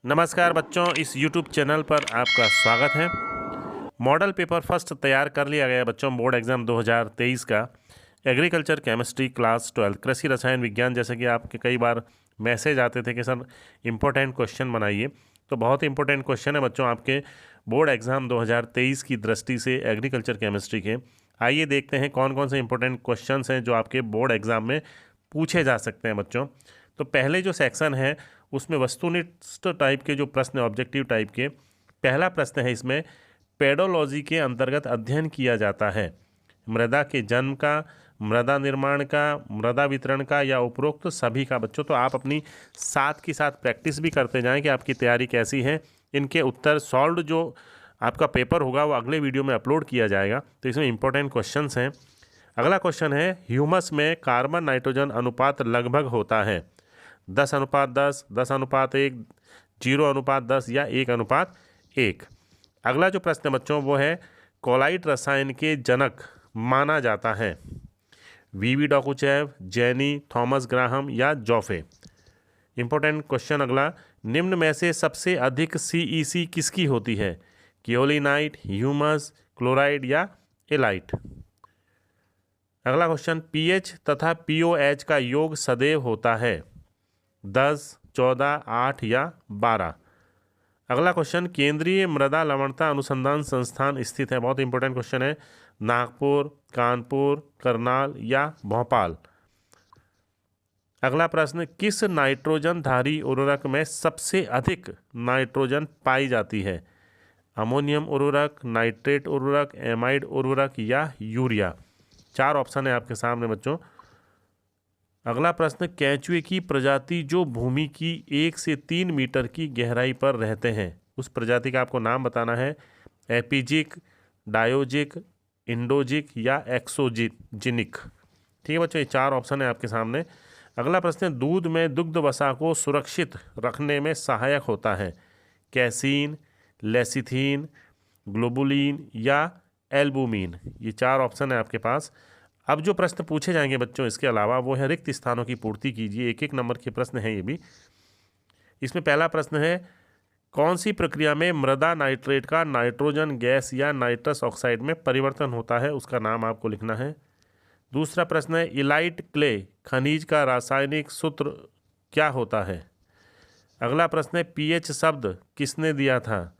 नमस्कार बच्चों, इस YouTube चैनल पर आपका स्वागत है। मॉडल पेपर फर्स्ट तैयार कर लिया गया बच्चों बोर्ड एग्ज़ाम 2023 का। एग्रीकल्चर केमिस्ट्री क्लास 12 कृषि रसायन विज्ञान, जैसे कि आपके कई बार मैसेज आते थे कि सर इम्पोर्टेंट क्वेश्चन बनाइए, तो बहुत इंपॉर्टेंट क्वेश्चन है बच्चों आपके बोर्ड एग्ज़ाम 2023 की दृष्टि से एग्रीकल्चर केमिस्ट्री के। आइए देखते हैं कौन कौन से इंपॉर्टेंट क्वेश्चन हैं जो आपके बोर्ड एग्ज़ाम में पूछे जा सकते हैं बच्चों। तो पहले जो सेक्शन है उसमें वस्तुनिष्ठ टाइप के जो प्रश्न, ऑब्जेक्टिव टाइप के, पहला प्रश्न है इसमें पेडोलॉजी के अंतर्गत अध्ययन किया जाता है मृदा के जन्म का, मृदा निर्माण का, मृदा वितरण का या उपरोक्त सभी का। बच्चों तो आप अपनी साथ की साथ प्रैक्टिस भी करते जाएं कि आपकी तैयारी कैसी है। इनके उत्तर सॉल्व जो आपका पेपर होगा वो अगले वीडियो में अपलोड किया जाएगा, तो इसमें इंपॉर्टेंट क्वेश्चंस हैं। अगला क्वेश्चन है ह्यूमस में कार्बन नाइट्रोजन अनुपात लगभग होता है 10:10, 10:1, 0:10 या 1:1। अगला जो प्रश्न है बच्चों वो है कोलाइट रसायन के जनक माना जाता है वीवी डॉकुचेव, जेनी, थॉमस ग्राहम या जॉफे। इंपॉर्टेंट क्वेश्चन अगला, निम्न में से सबसे अधिक सीईसी किसकी होती है कियोलिनाइट, ह्यूमस, क्लोराइड या एलाइट। अगला क्वेश्चन, पीएच तथा पीओएच का योग सदैव होता है 10, 14, 8 या 12। अगला क्वेश्चन, केंद्रीय मृदा लवणता अनुसंधान संस्थान स्थित है, बहुत इंपॉर्टेंट क्वेश्चन है, नागपुर, कानपुर, करनाल या भोपाल। अगला प्रश्न, किस नाइट्रोजन धारी उर्वरक में सबसे अधिक नाइट्रोजन पाई जाती है अमोनियम उर्वरक, नाइट्रेट उर्वरक, एमाइड उर्वरक या यूरिया। 4 ऑप्शन है आपके सामने बच्चों। अगला प्रश्न, केंचुए की प्रजाति जो भूमि की 1 से 3 मीटर की गहराई पर रहते हैं उस प्रजाति का आपको नाम बताना है एपिजिक, डायोजिक, इंडोजिक या एक्सोजिनिक। ठीक है बच्चों, ये 4 ऑप्शन है आपके सामने। अगला प्रश्न, दूध में दुग्ध वसा को सुरक्षित रखने में सहायक होता है कैसीन, लेसिथीन, ग्लोबुलिन या एल्बुमिन। ये 4 ऑप्शन है आपके पास। अब जो प्रश्न पूछे जाएंगे बच्चों इसके अलावा वो है रिक्त स्थानों की पूर्ति कीजिए। एक एक नंबर के प्रश्न हैं ये भी। इसमें पहला प्रश्न है कौन सी प्रक्रिया में मृदा नाइट्रेट का नाइट्रोजन गैस या नाइट्रस ऑक्साइड में परिवर्तन होता है, उसका नाम आपको लिखना है। दूसरा प्रश्न है इलाइट क्ले खनिज का रासायनिक सूत्र क्या होता है। अगला प्रश्न है पीएच शब्द किसने दिया था।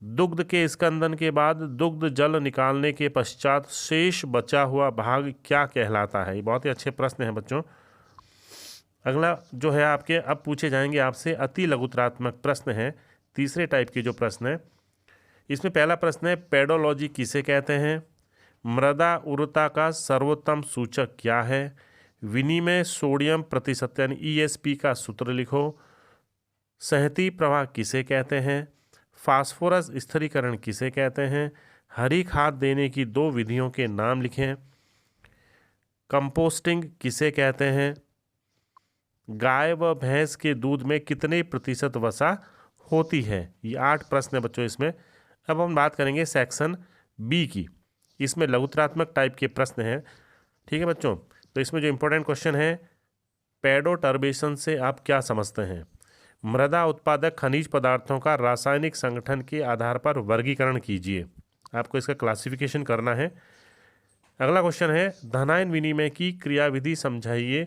दुग्ध के स्कंदन के बाद दुग्ध जल निकालने के पश्चात शेष बचा हुआ भाग क्या कहलाता है। ये बहुत ही अच्छे प्रश्न हैं बच्चों। अगला जो है आपके अब पूछे जाएंगे आपसे अति लघुतरात्मक प्रश्न है, तीसरे टाइप के जो प्रश्न है। इसमें पहला प्रश्न है पेडोलॉजी किसे कहते हैं, मृदा उर्वरता का सर्वोत्तम सूचक क्या है, विनिमय सोडियम प्रतिशत यानी ईएसपी का सूत्र लिखो, सहती प्रवाह किसे कहते हैं, फास्फोरस स्थिरीकरण किसे कहते हैं, हरी खाद देने की 2 विधियों के नाम लिखें, कंपोस्टिंग किसे कहते हैं, गाय व भैंस के दूध में कितने प्रतिशत वसा होती है। ये 8 प्रश्न है बच्चों इसमें। अब हम बात करेंगे सेक्शन बी की। इसमें लघुतरात्मक टाइप के प्रश्न हैं। ठीक है बच्चों, तो इसमें जो इंपॉर्टेंट क्वेश्चन है पेडोटर्बेशन से आप क्या समझते हैं, मृदा उत्पादक खनिज पदार्थों का रासायनिक संगठन के आधार पर वर्गीकरण कीजिए, आपको इसका क्लासिफिकेशन करना है। अगला क्वेश्चन है धनायन विनिमय की क्रियाविधि समझाइए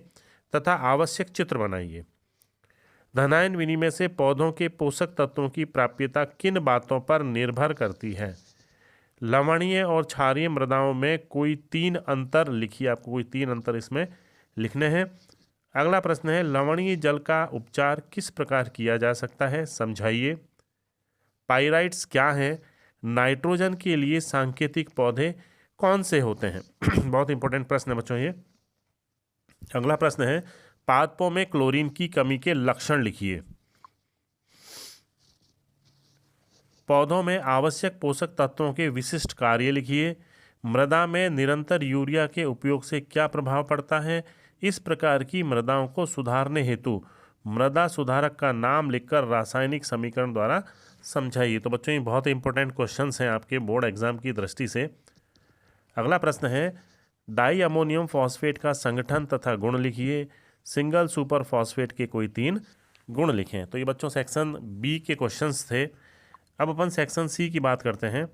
तथा आवश्यक चित्र बनाइए। धनायन विनिमय से पौधों के पोषक तत्वों की प्राप्यता किन बातों पर निर्भर करती है। लवणीय और क्षारीय मृदाओं में कोई 3 अंतर लिखिए, आपको कोई 3 अंतर इसमें लिखने हैं। अगला प्रश्न है लवणीय जल का उपचार किस प्रकार किया जा सकता है, समझाइए। पाइराइट्स क्या है, नाइट्रोजन के लिए सांकेतिक पौधे कौन से होते हैं। बहुत इंपॉर्टेंट प्रश्न है बच्चों ये। अगला प्रश्न है पादपों में क्लोरीन की कमी के लक्षण लिखिए। पौधों में आवश्यक पोषक तत्वों के विशिष्ट कार्य लिखिए। मृदा में निरंतर यूरिया के उपयोग से क्या प्रभाव पड़ता है। इस प्रकार की मृदाओं को सुधारने हेतु मृदा सुधारक का नाम लिखकर रासायनिक समीकरण द्वारा समझाइए। तो बच्चों ये बहुत इंपॉर्टेंट क्वेश्चंस हैं आपके बोर्ड एग्जाम की दृष्टि से। अगला प्रश्न है डाई अमोनियम फॉस्फेट का संगठन तथा गुण लिखिए। सिंगल सुपर फॉस्फेट के कोई 3 गुण लिखें। तो ये बच्चों सेक्शन बी के क्वेश्चंस थे। अब अपन सेक्शन सी की बात करते हैं।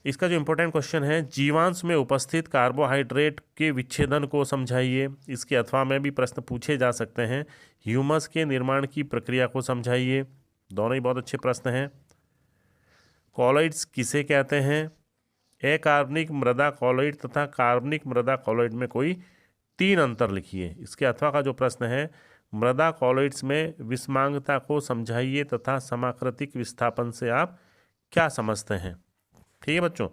इसका जो इम्पोर्टेंट क्वेश्चन है, जीवांश में उपस्थित कार्बोहाइड्रेट के विच्छेदन को समझाइए। इसके अथवा में भी प्रश्न पूछे जा सकते हैं। ह्यूमस के निर्माण की प्रक्रिया को समझाइए। दोनों ही बहुत अच्छे प्रश्न हैं। कॉलॉइड्स किसे कहते हैं? अकार्बनिक मृदा कॉलॉइड तथा कार्बनिक मृदा कॉलॉइड में कोई 3 अंतर लिखिए। इसके अथवा का जो प्रश्न है, मृदा कॉलॉइड्स में विषमांगता को समझाइए तथा समाकृतिक विस्थापन से आप क्या समझते हैं। ठीक है बच्चों।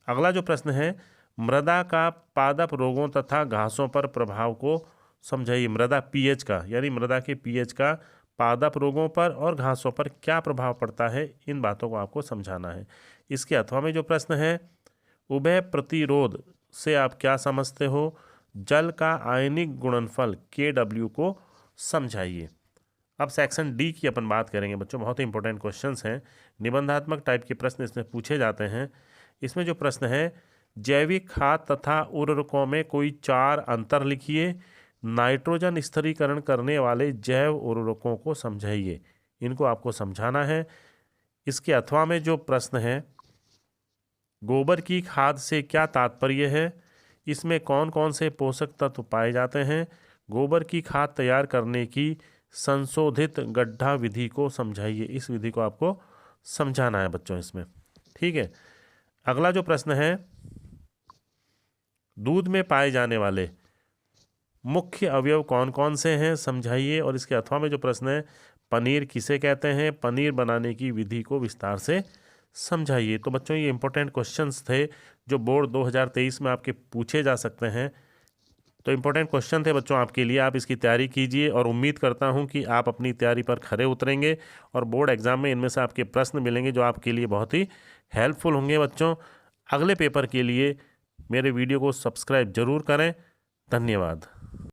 अगला जो प्रश्न है, मृदा का पादप रोगों तथा घासों पर प्रभाव को समझाइए। मृदा पीएच का, यानी मृदा के पीएच का पादप रोगों पर और घासों पर क्या प्रभाव पड़ता है, इन बातों को आपको समझाना है। इसके अथवा में जो प्रश्न है, उभय प्रतिरोध से आप क्या समझते हो? जल का आयनिक गुणनफल KW को समझाइए। अब सेक्शन डी की अपन बात करेंगे बच्चों। बहुत ही इंपॉर्टेंट क्वेश्चंस हैं, निबंधात्मक टाइप के प्रश्न इसमें पूछे जाते हैं। इसमें जो प्रश्न है, जैविक खाद तथा उर्वरकों में कोई 4 अंतर लिखिए। नाइट्रोजन स्थिरीकरण करने वाले जैव उर्वरकों को समझाइए। इनको आपको समझाना है। इसके अथवा में जो प्रश्न है, गोबर की खाद से क्या तात्पर्य है? इसमें कौन कौन से पोषक तत्व पाए जाते हैं? गोबर की खाद तैयार करने की संशोधित गड्ढा विधि को समझाइए। इस विधि को आपको समझाना है बच्चों इसमें। ठीक है। अगला जो प्रश्न है, दूध में पाए जाने वाले मुख्य अवयव कौन कौन से हैं, समझाइए। और इसके अथवा में जो प्रश्न है, पनीर किसे कहते हैं? पनीर बनाने की विधि को विस्तार से समझाइए। तो बच्चों ये इंपॉर्टेंट क्वेश्चंस थे जो बोर्ड 2023 में आपके पूछे जा सकते हैं। तो इंपॉर्टेंट क्वेश्चन थे बच्चों आपके लिए। आप इसकी तैयारी कीजिए और उम्मीद करता हूं कि आप अपनी तैयारी पर खरे उतरेंगे और बोर्ड एग्जाम में इनमें से आपके प्रश्न मिलेंगे जो आपके लिए बहुत ही हेल्पफुल होंगे बच्चों। अगले पेपर के लिए मेरे वीडियो को सब्सक्राइब जरूर करें। धन्यवाद।